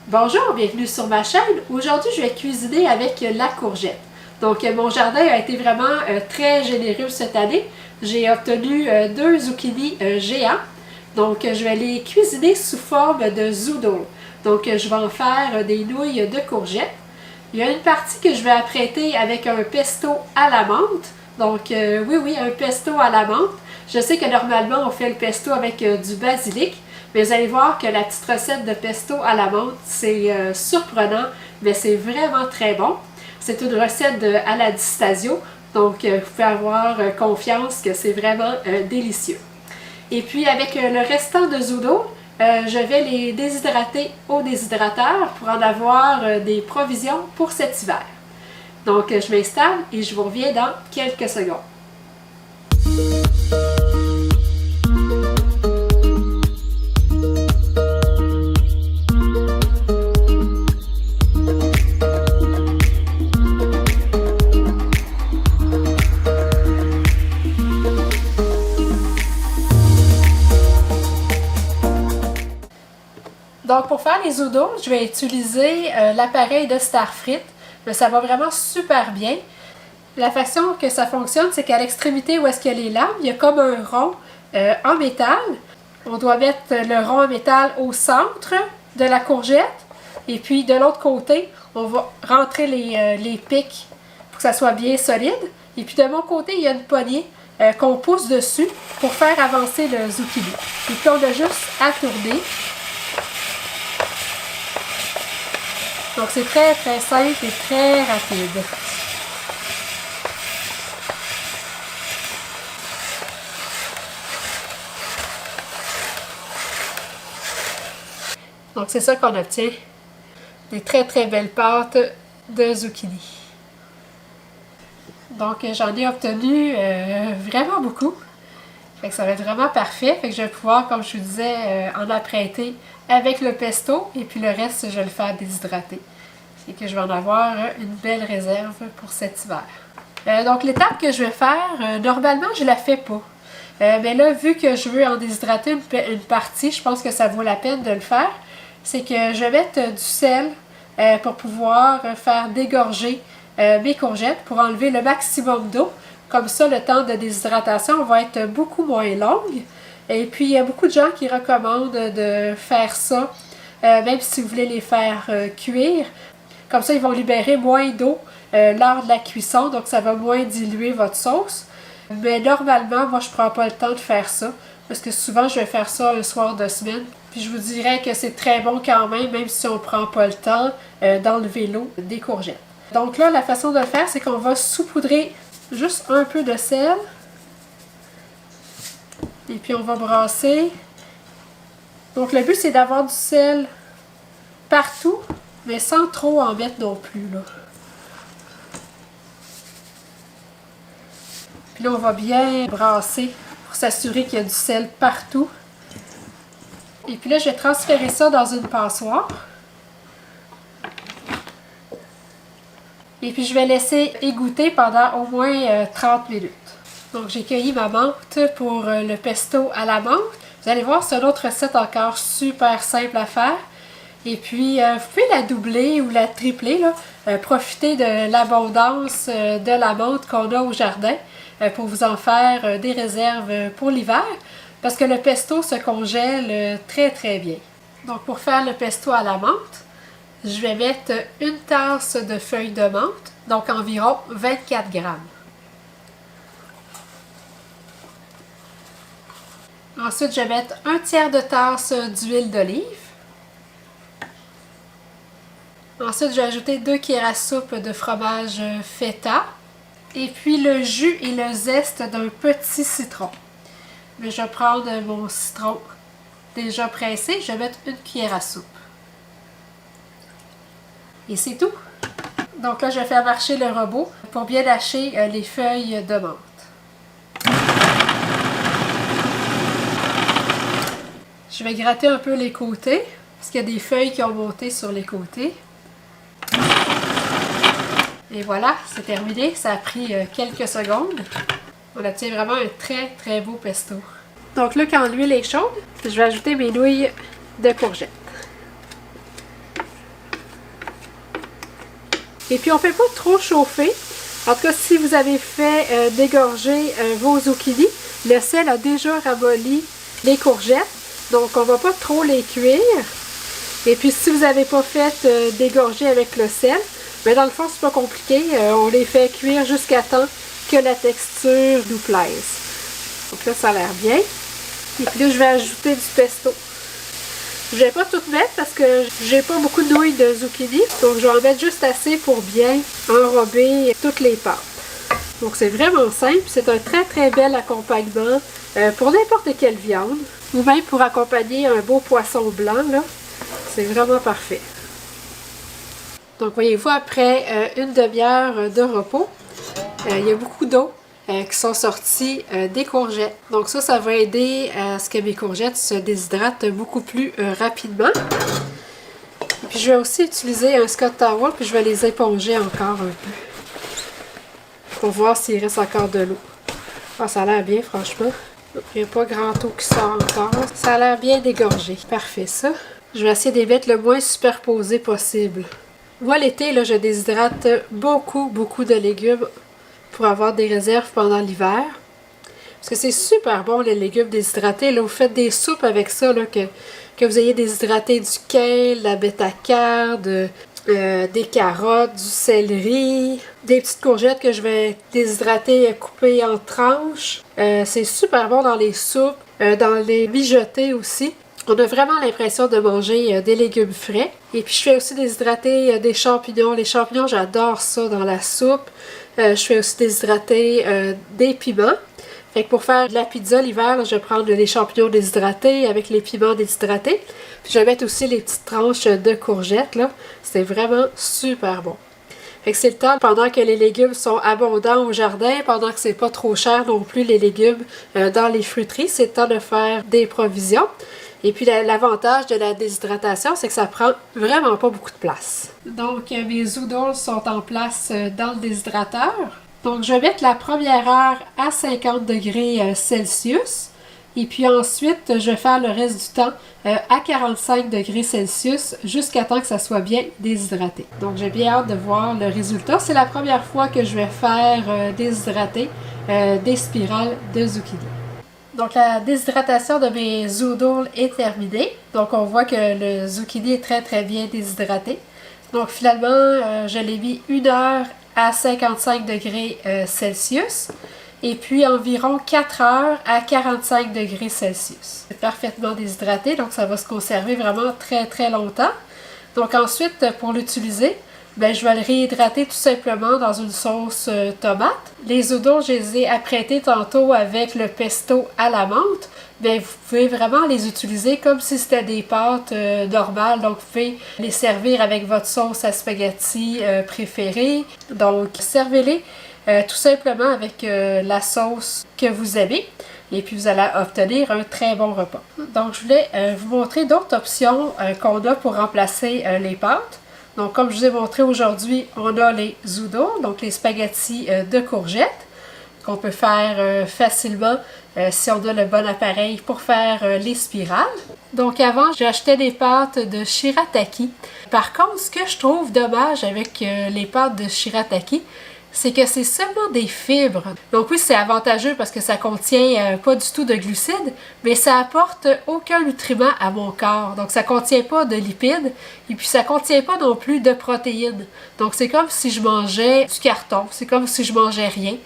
Bonjour, bienvenue sur ma chaîne. Aujourd'hui, je vais cuisiner avec la courgette. Donc, mon jardin a été vraiment très généreux cette année. J'ai obtenu 2 zucchini géants. Donc, je vais les cuisiner sous forme de zoodle. Donc, je vais en faire des nouilles de courgettes. Il y a une partie que je vais apprêter avec un pesto à la menthe. Donc, oui, un pesto à la menthe. Je sais que normalement, on fait le pesto avec du basilic. Mais vous allez voir que la petite recette de pesto à la menthe, c'est surprenant, mais c'est vraiment très bon. C'est une recette de Alla di Stasio, donc vous pouvez avoir confiance que c'est vraiment délicieux. Et puis avec le restant de zoodle, je vais les déshydrater au déshydrateur pour en avoir des provisions pour cet hiver. Donc je m'installe et je vous reviens dans quelques secondes. Donc pour faire les zoodles, je vais utiliser l'appareil de Starfrit. Ça va vraiment super bien. La façon que ça fonctionne, c'est qu'à l'extrémité où est-ce qu'il y a les lames, il y a comme un rond en métal. On doit mettre le rond en métal au centre de la courgette. Et puis de l'autre côté, on va rentrer les pics pour que ça soit bien solide. Et puis de mon côté, il y a une poignée qu'on pousse dessus pour faire avancer le zucchini. Et puis on a juste à tourner. Donc c'est très simple et très rapide. Donc c'est ça qu'on obtient. Des très belles pâtes de zucchini. Donc j'en ai obtenu vraiment beaucoup. Fait que ça va être vraiment parfait. Fait que je vais pouvoir, comme je vous disais, en apprêter avec le pesto. Et puis le reste, je vais le faire déshydrater. Et que je vais en avoir une belle réserve pour cet hiver. Donc l'étape que je vais faire, normalement je ne la fais pas. Mais là, vu que je veux en déshydrater une partie, je pense que ça vaut la peine de le faire. C'est que je vais mettre du sel pour pouvoir faire dégorger mes courgettes pour enlever le maximum d'eau. Comme ça, le temps de déshydratation va être beaucoup moins long. Et puis, il y a beaucoup de gens qui recommandent de faire ça, même si vous voulez les faire cuire. Comme ça, ils vont libérer moins d'eau lors de la cuisson, donc ça va moins diluer votre sauce. Mais normalement, moi, je ne prends pas le temps de faire ça, parce que souvent, je vais faire ça un soir de semaine. Puis je vous dirais que c'est très bon quand même si on ne prend pas le temps d'enlever l'eau des courgettes. Donc là, la façon de le faire, c'est qu'on va saupoudrer juste un peu de sel. Et puis on va brasser. Donc le but, c'est d'avoir du sel partout, mais sans trop en mettre non plus, là. Puis là, on va bien brasser pour s'assurer qu'il y a du sel partout. Et puis là, je vais transférer ça dans une passoire. Et puis je vais laisser égoutter pendant au moins 30 minutes. Donc j'ai cueilli ma menthe pour le pesto à la menthe. Vous allez voir, c'est une autre recette encore super simple à faire. Et puis vous pouvez la doubler ou la tripler, là. Profitez de l'abondance de la menthe qu'on a au jardin pour vous en faire des réserves pour l'hiver. Parce que le pesto se congèle très bien. Donc pour faire le pesto à la menthe, je vais mettre une tasse de feuilles de menthe, donc environ 24 grammes. Ensuite, je vais mettre un tiers de tasse d'huile d'olive. Ensuite, je vais ajouter 2 cuillères à soupe de fromage feta. Et puis le jus et le zeste d'un petit citron. Mais je vais prendre mon citron déjà pressé, je vais mettre une cuillère à soupe. Et c'est tout. Donc là, je vais faire marcher le robot pour bien hacher les feuilles de menthe. Je vais gratter un peu les côtés, parce qu'il y a des feuilles qui ont monté sur les côtés. Et voilà, c'est terminé. Ça a pris quelques secondes. On obtient vraiment un très beau pesto. Donc là, quand l'huile est chaude, je vais ajouter mes nouilles de courgettes. Et puis on ne fait pas trop chauffer. En tout cas, si vous avez fait dégorger vos zucchini, le sel a déjà ramolli les courgettes. Donc on ne va pas trop les cuire. Et puis si vous n'avez pas fait dégorger avec le sel, mais dans le fond c'est pas compliqué. On les fait cuire jusqu'à temps que la texture nous plaise. Donc là ça a l'air bien. Et puis là je vais ajouter du pesto. Je vais pas tout mettre parce que j'ai pas beaucoup de nouilles de zucchini. Donc je vais en mettre juste assez pour bien enrober toutes les pâtes. Donc c'est vraiment simple. C'est un très très bel accompagnement pour n'importe quelle viande. Ou même pour accompagner un beau poisson blanc. Là, c'est vraiment parfait. Donc voyez-vous, après une demi-heure de repos, il y a beaucoup d'eau qui sont sorties des courgettes. Donc ça va aider à ce que mes courgettes se déshydratent beaucoup plus rapidement. Puis je vais aussi utiliser un Scott Towel, puis je vais les éponger encore un peu. Pour voir s'il reste encore de l'eau. Ah, ça a l'air bien, franchement. Il n'y a pas grand eau qui sort encore. Ça a l'air bien dégorgé. Parfait, ça. Je vais essayer de les mettre le moins superposés possible. Moi, l'été, là, je déshydrate beaucoup de légumes pour avoir des réserves pendant l'hiver. Parce que c'est super bon, les légumes déshydratés. Là, vous faites des soupes avec ça, là, que vous ayez déshydraté du kale, la bêta-carde, des carottes, du céleri, des petites courgettes que je vais déshydrater et couper en tranches. C'est super bon dans les soupes, dans les mijotés aussi. On a vraiment l'impression de manger des légumes frais. Et puis je fais aussi déshydrater des champignons. Les champignons, j'adore ça dans la soupe. Je fais aussi déshydrater des piments. Fait que pour faire de la pizza l'hiver, je vais prendre les champignons déshydratés avec les piments déshydratés. Puis je vais mettre aussi les petites tranches de courgettes, là. C'est vraiment super bon. Fait que c'est le temps, pendant que les légumes sont abondants au jardin, pendant que c'est pas trop cher non plus les légumes dans les fruiteries, c'est le temps de faire des provisions. Et puis l'avantage de la déshydratation, c'est que ça prend vraiment pas beaucoup de place. Donc mes zoodles sont en place dans le déshydrateur. Donc je vais mettre la première heure à 50 degrés Celsius. Et puis ensuite, je vais faire le reste du temps à 45 degrés Celsius jusqu'à temps que ça soit bien déshydraté. Donc j'ai bien hâte de voir le résultat. C'est la première fois que je vais faire déshydrater des spirales de zucchini. Donc la déshydratation de mes zoodles est terminée. Donc on voit que le zucchini est très très bien déshydraté. Donc finalement, je l'ai mis 1 heure à 55 degrés Celsius. Et puis environ 4 heures à 45 degrés Celsius. C'est parfaitement déshydraté, donc ça va se conserver vraiment très très longtemps. Donc ensuite, pour l'utiliser, je vais le réhydrater tout simplement dans une sauce tomate. Les zoodles, je les ai apprêtés tantôt avec le pesto à la menthe. Vous pouvez vraiment les utiliser comme si c'était des pâtes normales. Donc vous pouvez les servir avec votre sauce à spaghetti préférée. Donc servez-les tout simplement avec la sauce que vous aimez. Et puis vous allez obtenir un très bon repas. Donc je voulais vous montrer d'autres options qu'on a pour remplacer les pâtes. Donc comme je vous ai montré aujourd'hui, on a les zoodles, donc les spaghettis de courgettes, qu'on peut faire facilement si on a le bon appareil pour faire les spirales. Donc avant, j'achetais des pâtes de shirataki. Par contre, ce que je trouve dommage avec les pâtes de shirataki, c'est que c'est seulement des fibres. Donc oui, c'est avantageux parce que ça contient pas du tout de glucides, mais ça apporte aucun nutriment à mon corps. Donc ça contient pas de lipides et puis ça contient pas non plus de protéines. Donc c'est comme si je mangeais du carton, c'est comme si je mangeais rien.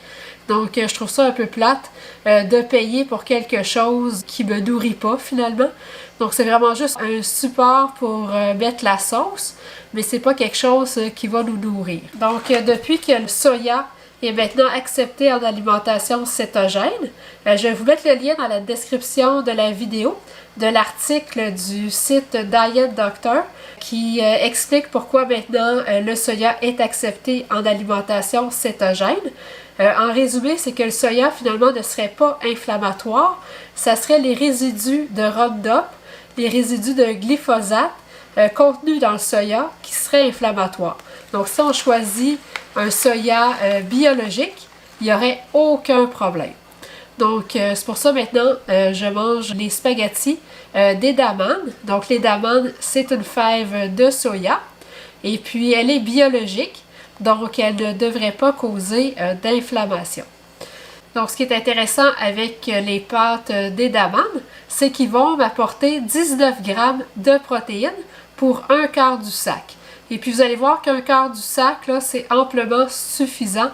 Donc je trouve ça un peu plate de payer pour quelque chose qui me nourrit pas finalement. Donc c'est vraiment juste un support pour mettre la sauce, mais c'est pas quelque chose qui va nous nourrir. Donc depuis que le soya est maintenant accepté en alimentation cétogène, je vais vous mettre le lien dans la description de la vidéo de l'article du site Diet Doctor qui explique pourquoi maintenant le soya est accepté en alimentation cétogène. En résumé, c'est que le soya finalement ne serait pas inflammatoire, ça serait les résidus de Roundup, les résidus de glyphosate contenus dans le soya qui seraient inflammatoires. Donc si on choisit un soya biologique, il n'y aurait aucun problème. Donc c'est pour ça maintenant je mange les spaghettis d'edamame. Donc l'edamame, c'est une fève de soya et puis elle est biologique. donc elle ne devrait pas causer d'inflammation. Donc, ce qui est intéressant avec les pâtes d'Edaman, c'est qu'ils vont m'apporter 19 grammes de protéines pour un quart du sac. Et puis, vous allez voir qu'un quart du sac, là, c'est amplement suffisant.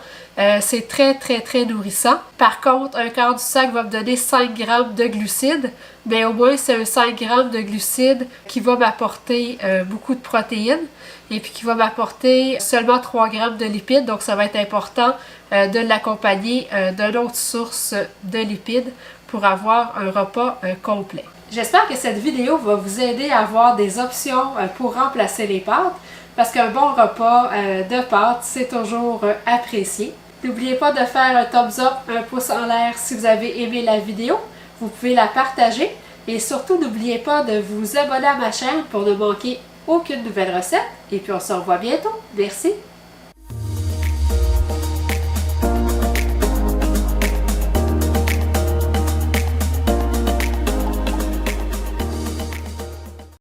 C'est très, très, très nourrissant. Par contre, un quart du sac va me donner 5 grammes de glucides, mais au moins, c'est un 5 grammes de glucides qui va m'apporter beaucoup de protéines et puis qui va m'apporter seulement 3 grammes de lipides. Donc, ça va être important de l'accompagner d'une autre source de lipides pour avoir un repas complet. J'espère que cette vidéo va vous aider à avoir des options pour remplacer les pâtes, parce qu'un bon repas de pâtes, c'est toujours apprécié. N'oubliez pas de faire un thumbs up, un pouce en l'air si vous avez aimé la vidéo. Vous pouvez la partager et surtout n'oubliez pas de vous abonner à ma chaîne pour ne manquer aucune nouvelle recette. Et puis on se revoit bientôt. Merci!